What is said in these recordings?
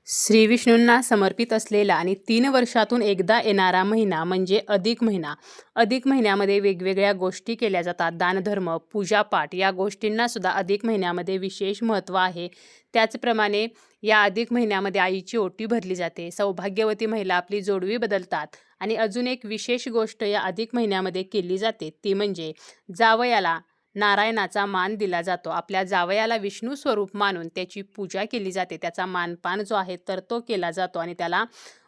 श्री विष्णूंना समर्पित असलेला आणि 3 वर्षातून एकदा येणारा महिना म्हणजे अधिक महिना. अधिक महिन्यामध्ये वेगवेगळ्या गोष्टी केल्या जातात. दानधर्म, पूजापाठ या गोष्टींना सुद्धा अधिक महिन्यामध्ये विशेष महत्त्व आहे. त्याचप्रमाणे या अधिक महिन्यामध्ये आईची ओटी भरली जाते. सौभाग्यवती महिला आपली जोडवी बदलतात. आणि अजून एक विशेष गोष्ट या अधिक महिन्यामध्ये केली जाते ती म्हणजे जावयाला नारायणाचा मान दिला जातो. आपल्या जावयाला विष्णू स्वरूप मानून त्याची पूजा केली जाते. त्याचा मानपान जो आहे तर तो केला जातो आणि त्याला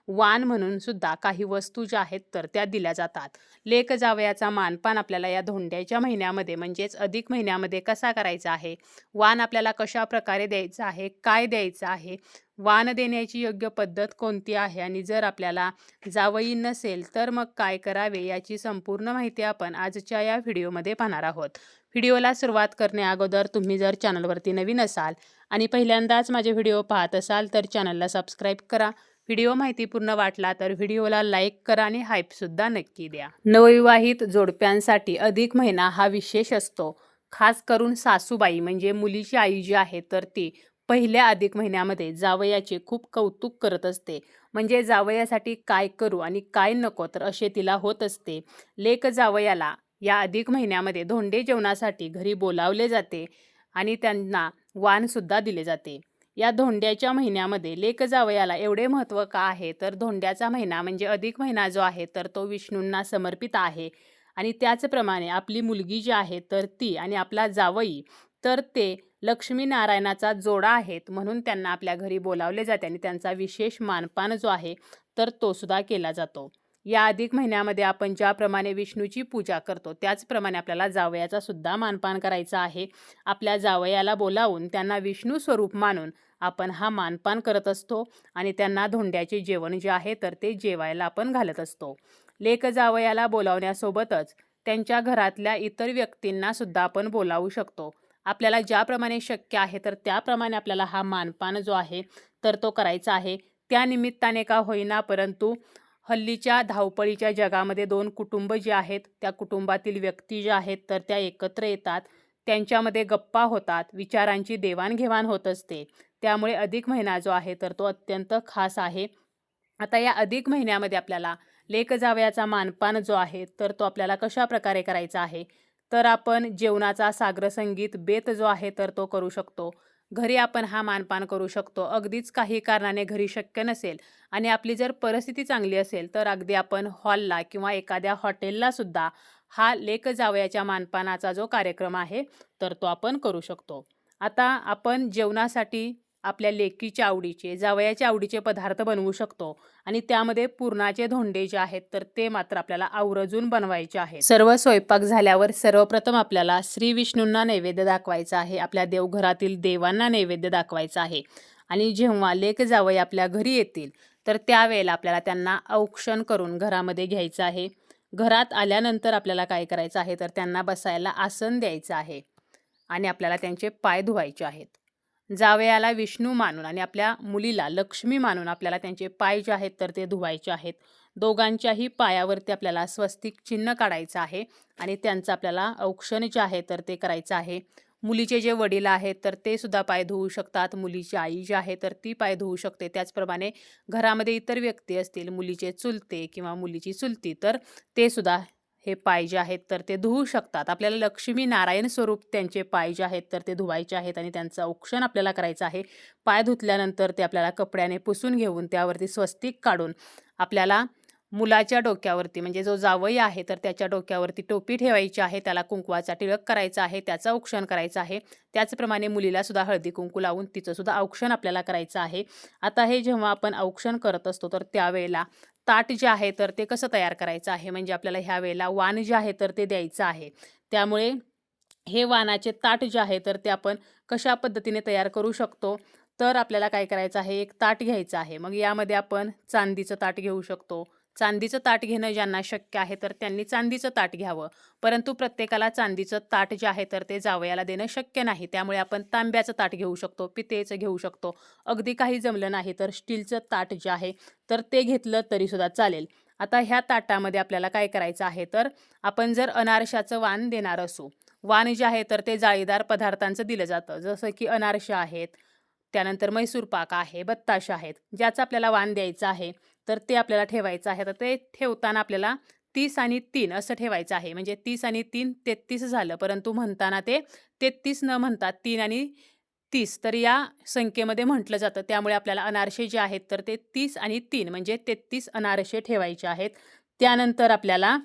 वाण म्हणून सुद्धा काही वस्तू ज्या आहेत तर त्या दिल्या जातात. लेक जावयाचा मानपान आपल्याला या धोंड्याच्या महिन्यामध्ये म्हणजेच अधिक महिन्यामध्ये कसा करायचा आहे, वाण आपल्याला कशा प्रकारे द्यायचं आहे, काय द्यायचं आहे, वाण देण्याची योग्य पद्धत कोणती आहे आणि जर आपल्याला जावई नसेल तर मग काय करावे याची संपूर्ण माहिती आपण आजच्या या व्हिडिओमध्ये पाहणार आहोत. व्हिडिओला सुरुवात करण्याअगोदर तुम्ही जर चॅनलवरती नवीन असाल आणि पहिल्यांदाच माझे व्हिडिओ पाहत असाल तर चॅनलला सबस्क्राईब करा. व्हिडिओ माहितीपूर्ण वाटला तर व्हिडिओला लाईक करा आणि हाईपसुद्धा नक्की द्या. नवविवाहित जोडप्यांसाठी अधिक महिना हा विशेष असतो. खास करून सासूबाई म्हणजे मुलीची आई जी आहे तर ती पहिल्या अधिक महिन्यामध्ये जावयाचे खूप कौतुक करत असते. म्हणजे जावयासाठी काय करू आणि काय नको तर असे तिला होत असते. लेक जावयाला या अधिक महिन्यामध्ये धोंडे जेवणासाठी घरी बोलावले जाते आणि त्यांना वाणसुद्धा दिले जाते. या धोंड्याच्या महिन्यामध्ये लेक जावयाला एवढे महत्त्व का आहे तर धोंड्याचा महिना म्हणजे अधिक महिना जो आहे तर तो विष्णूंना समर्पित आहे. आणि त्याचप्रमाणे आपली मुलगी जी आहे तर ती आणि आपला जावई तर ते लक्ष्मीनारायणाचा जोडा आहेत म्हणून त्यांना आपल्या घरी बोलावले जाते आणि त्यांचा विशेष मानपान जो आहे तर तो सुद्धा केला जातो. या अधिक महिन्यामध्ये आपण ज्याप्रमाणे विष्णूची पूजा करतो त्याचप्रमाणे आपल्याला जावयाचा सुद्धा मानपान करायचा आहे. आपल्या जावयाला बोलावून त्यांना विष्णू स्वरूप मानून आपण हा मानपान करत असतो आणि त्यांना धोंड्याचे जेवण जे आहे तर ते जेवायला आपण घालत असतो. लेक जावयाला बोलावण्यासोबतच त्यांच्या घरातल्या इतर व्यक्तींना सुद्धा आपण बोलावू शकतो. आपल्याला ज्याप्रमाणे शक्य आहे तर त्याप्रमाणे आपल्याला हा मानपान जो आहे तर तो करायचा आहे. त्या निमित्ताने का होईना परंतु हल्लीच्या धावपळीच्या जगामध्ये 2 कुटुंब जे आहेत त्या कुटुंबातील व्यक्ती ज्या आहेत तर त्या एकत्र येतात. त्यांच्यामध्ये गप्पा होतात, विचारांची देवाणघेवाण होत असते. त्यामुळे अधिक महिना जो आहे तर तो अत्यंत खास आहे. आता या अधिक महिन्यामध्ये आपल्याला लेक जावयाचा मानपान जो आहे तर तो आपल्याला कशा प्रकारे करायचा आहे तर आपण जेवणाचा साग्रसंगीत बेत जो आहे तर तो करू शकतो. घरी आपण हा मानपान करू शकतो. अगदीच काही कारणाने घरी शक्य नसेल आणि आपली जर परिस्थिती चांगली असेल तर अगदी आपण हॉलला किंवा एखाद्या हॉटेलला सुद्धा हा लेक जावयाच्या मानपानाचा जो कार्यक्रम आहे तर तो आपण करू शकतो. आता आपण जेवणासाठी आपल्या लेकीच्या आवडीचे जावयाच्या आवडीचे पदार्थ बनवू शकतो आणि त्यामध्ये पुरणाचे धोंडे जे आहेत तर ते मात्र आपल्याला आवर्जून बनवायचे आहेत. सर्व स्वयंपाक झाल्यावर सर्वप्रथम आपल्याला श्री विष्णूंना नैवेद्य दाखवायचा आहे. आपल्या देवघरातील देवांना नैवेद्य दाखवायचा आहे. आणि जेव्हा लेक जावई आपल्या घरी येतील तर त्यावेळेला आपल्याला त्यांना औक्षण करून घरामध्ये घ्यायचं आहे. घरात आल्यानंतर आपल्याला काय करायचं आहे तर त्यांना बसायला आसन द्यायचं आहे आणि आपल्याला त्यांचे पाय धुवायचे आहेत. जावयाला विष्णू मानून आणि आपल्या मुलीला लक्ष्मी मानून आपल्याला त्यांचे पाय जे आहेत तर ते धुवायचे आहेत. दोघांच्याही पायावरती आपल्याला स्वस्तिक चिन्ह काढायचं आहे आणि त्यांचं आपल्याला औक्षण जे आहे तर ते करायचं आहे. मुलीचे जे वडील आहेत तर ते सुद्धा पाय धुवू शकतात. मुलीची आई जी आहे तर ती पाय धुवू शकते. त्याचप्रमाणे घरामध्ये इतर व्यक्ती असतील, मुलीचे चुलते किंवा मुलीची चुलती तर ते सुद्धा हे पाय जे आहेत तर ते धुवू शकतात. आपल्याला लक्ष्मी नारायण स्वरूप त्यांचे पाय जे आहेत तर ते धुवायचे आहेत आणि त्यांचं औक्षण आपल्याला करायचं आहे. पाय धुतल्यानंतर ते आपल्याला कपड्याने पुसून घेऊन त्यावरती स्वस्तिक काढून आपल्याला मुलाच्या डोक्यावरती म्हणजे जो जावई आहे तर त्याच्या डोक्यावरती टोपी ठेवायची आहे. त्याला कुंकवाचा टिळक करायचा आहे, त्याचं औक्षण करायचं आहे. त्याचप्रमाणे मुलीला सुद्धा हळदी कुंकू लावून तिचं सुद्धा औक्षण आपल्याला करायचं आहे. आता हे जेव्हा आपण औक्षण करत असतो तर त्यावेळेला ताट जे आहे तर ते कसं तयार करायचं आहे म्हणजे आपल्याला ह्या वेळेला वाण जे आहे तर ते द्यायचं आहे. त्यामुळे हे वाणाचे ताट जे आहे तर ते आपण कशा पद्धतीने तयार करू शकतो तर आपल्याला काय करायचं आहे, एक ताट घ्यायचं आहे. मग यामध्ये आपण चांदीचं ताट घेऊ शकतो. चांदीचं ताट घेणं ज्यांना शक्य आहे तर त्यांनी चांदीचं ताट घ्यावं. परंतु प्रत्येकाला चांदीचं ताट जे आहे तर ते जावयाला देणं शक्य नाही. त्यामुळे आपण तांब्याचं ताट घेऊ शकतो, पितळेचं घेऊ शकतो. अगदी काही जमलं नाही तर स्टीलचं ताट जे आहे तर ते घेतलं तरीसुद्धा चालेल. आता ह्या ताटामध्ये आपल्याला काय करायचं आहे तर आपण जर अनारशाचं वाण देणार असू, वाण जे आहे तर ते जाळीदार पदार्थांचं दिलं जातं जसं की अनारसे आहेत, त्यानंतर म्हैसूर पाक आहे, बत्ताशे आहेत. ज्याचं आपल्याला वाण द्यायचं आहे, तर ते आपल्याला ठेवायचं आहे. तर ते ठेवताना आपल्याला 30 आणि 3 असं ठेवायचं आहे. म्हणजे 30 आणि 3 33 झालं. परंतु म्हणताना ते 33 न म्हणता 3 आणि 30 तर या संख्येमध्ये म्हटलं जातं. त्यामुळे आपल्याला अनारसे जे आहेत तर ते 30 आणि 3 म्हणजे 33 अनारसे ठेवायचे आहेत. त्यानंतर आपल्याला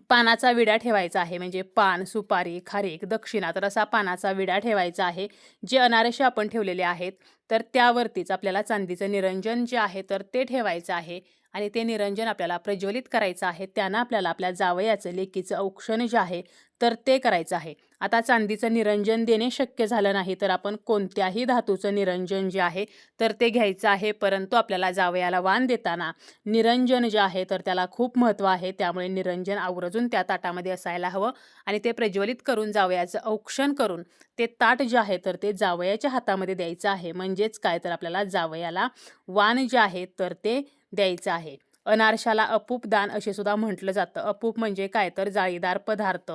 पानाचा विडा ठेवायचा आहे. म्हणजे पान, सुपारी, खारीक, दक्षिणा तर असा पानाचा विडा ठेवायचा आहे. जे अनारसे आपण ठेवलेले आहेत तर त्यावरतीच आपल्याला चांदीचं निरंजन जे आहे तर ते ठेवायचं आहे आणि ते निरंजन आपल्याला प्रज्वलित करायचं आहे. त्यानं आपल्याला आपल्या जावयाचं, लेकीचं औक्षण जे आहे तर ते करायचं आहे. आता चांदीचं निरंजन देणे शक्य झालं नाही तर आपण कोणत्याही धातूचं निरंजन जे आहे तर ते घ्यायचं आहे. परंतु आपल्याला जावयाला वाण देताना निरंजन जे आहे तर त्याला खूप महत्त्व आहे. त्यामुळे निरंजन आवर्जून त्या ताटामध्ये असायला हवं आणि ते प्रज्वलित करून जावयाचं औक्षण करून ते ताट जे आहे तर ते जावयाच्या हातामध्ये द्यायचं आहे. म्हणजेच काय तर आपल्याला जावयाला वाण जे आहे तर ते द्यायचं आहे. अनारशाला अपूप दान असे सुद्धा म्हटलं जातं. अपूप म्हणजे काय तर जाळीदार पदार्थ.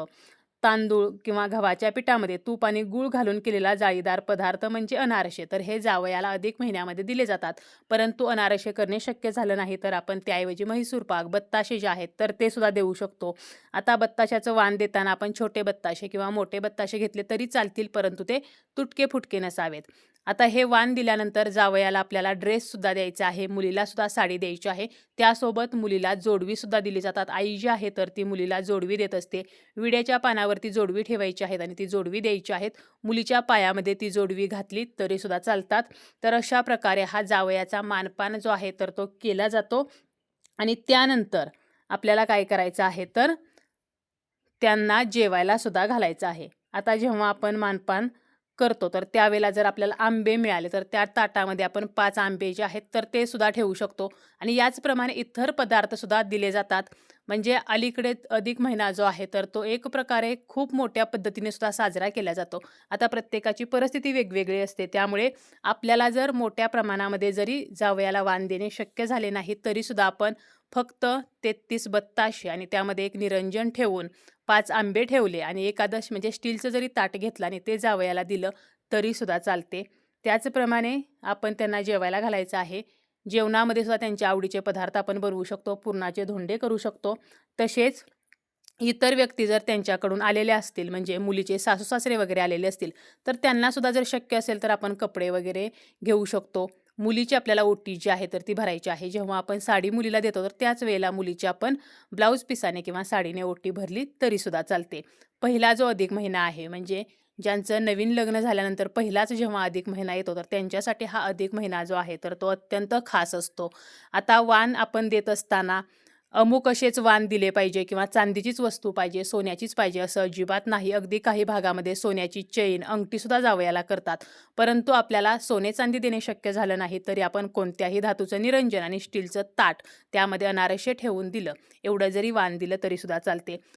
तांदूळ किंवा गव्हाच्या पिठामध्ये तूप आणि गूळ घालून केलेला जाळीदार पदार्थ म्हणजे अनारसे. तर हे जावयाला अधिक महिन्यामध्ये दिले जातात. परंतु अनारसे करणे शक्य झालं नाही तर आपण त्याऐवजी म्हैसूर पाक, बत्ताशे जे आहेत तर ते सुद्धा देऊ शकतो. आता बत्ताशाचं वाण देताना आपण छोटे बत्ताशे किंवा मोठे बत्ताशे घेतले तरी चालतील, परंतु ते तुटके फुटके नसावेत. आता हे वाण दिल्यानंतर जावयाला आपल्याला ड्रेससुद्धा द्यायचा आहे. मुलीला सुद्धा साडी द्यायची आहे. त्यासोबत मुलीला जोडवीसुद्धा दिली जातात. आई जी आहे तर ती मुलीला जोडवी देत असते. विड्याच्या पानावरती जोडवी ठेवायची आहेत आणि ती जोडवी द्यायची आहेत. मुलीच्या पायामध्ये ती जोडवी घातली तरी सुद्धा चालतात. तर अशा प्रकारे हा जावयाचा मानपान जो आहे तर तो केला जातो आणि त्यानंतर आपल्याला काय करायचं आहे तर त्यांना जेवायला सुद्धा घालायचं आहे. आता जेव्हा आपण मानपान करतो तर त्यावेळेला जर आपल्याला आंबे मिळाले तर त्या ताटामध्ये आपण 5 आंबे जे आहेत तर ते सुद्धा ठेवू शकतो आणि याचप्रमाणे इतर पदार्थ सुद्धा दिले जातात. म्हणजे अलीकडे अधिक महिना जो आहे तर तो एक प्रकारे खूप मोठ्या पद्धतीने सुद्धा साजरा केला जातो. आता प्रत्येकाची परिस्थिती वेगवेगळी असते. त्यामुळे आपल्याला जर मोठ्या प्रमाणामध्ये जरी जावयाला वाण देणे शक्य झाले नाही तरी सुद्धा आपण फक्त 33 बत्ताशे आणि त्यामध्ये एक निरंजन ठेवून 5 आंबे ठेवले आणि एकादश म्हणजे स्टीलचं जरी ताट घेतलं आणि ते जावयाला दिलं तरीसुद्धा चालते. त्याचप्रमाणे आपण त्यांना जेवायला घालायचं आहे. जेवणामध्ये सुद्धा त्यांच्या आवडीचे पदार्थ आपण बनवू शकतो. पुरणाचे धोंडे करू शकतो. तसेच इतर व्यक्ती जर त्यांच्याकडून आलेले असतील म्हणजे मुलीचे सासू-सासरे वगैरे आलेले असतील, तर त्यांनासुद्धा जर शक्य असेल तर आपण कपडे वगैरे घेऊ शकतो. मुलीची आपल्याला ओटी जी आहे तर ती भरायची आहे. जेव्हा आपण साडी मुलीला देतो तर त्याच वेळेला मुलीची आपण ब्लाऊज पिसाने किंवा साडीने ओटी भरली तरीसुद्धा चालते. पहिला जो अधिक महिना आहे म्हणजे ज्यांचं नवीन लग्न झाल्यानंतर पहिलाच जेव्हा अधिक महिना येतो तर त्यांच्यासाठी हा अधिक महिना जो आहे तर तो अत्यंत खास असतो. आता वाण आपण देत असताना अमुक असेच वाण दिले पाहिजे किंवा चांदीचीच वस्तू पाहिजे, सोन्याचीच पाहिजे असं अजिबात नाही. अगदी काही भागामध्ये सोन्याची चैन, अंगठीसुद्धा जावयाला करतात. परंतु आपल्याला सोने-चांदी देणे शक्य झालं नाही तरी आपण कोणत्याही धातूचं निरंजन आणि स्टीलचं ताट त्यामध्ये अनारसे ठेवून दिलं, एवढं जरी वाण दिलं तरीसुद्धा चालते.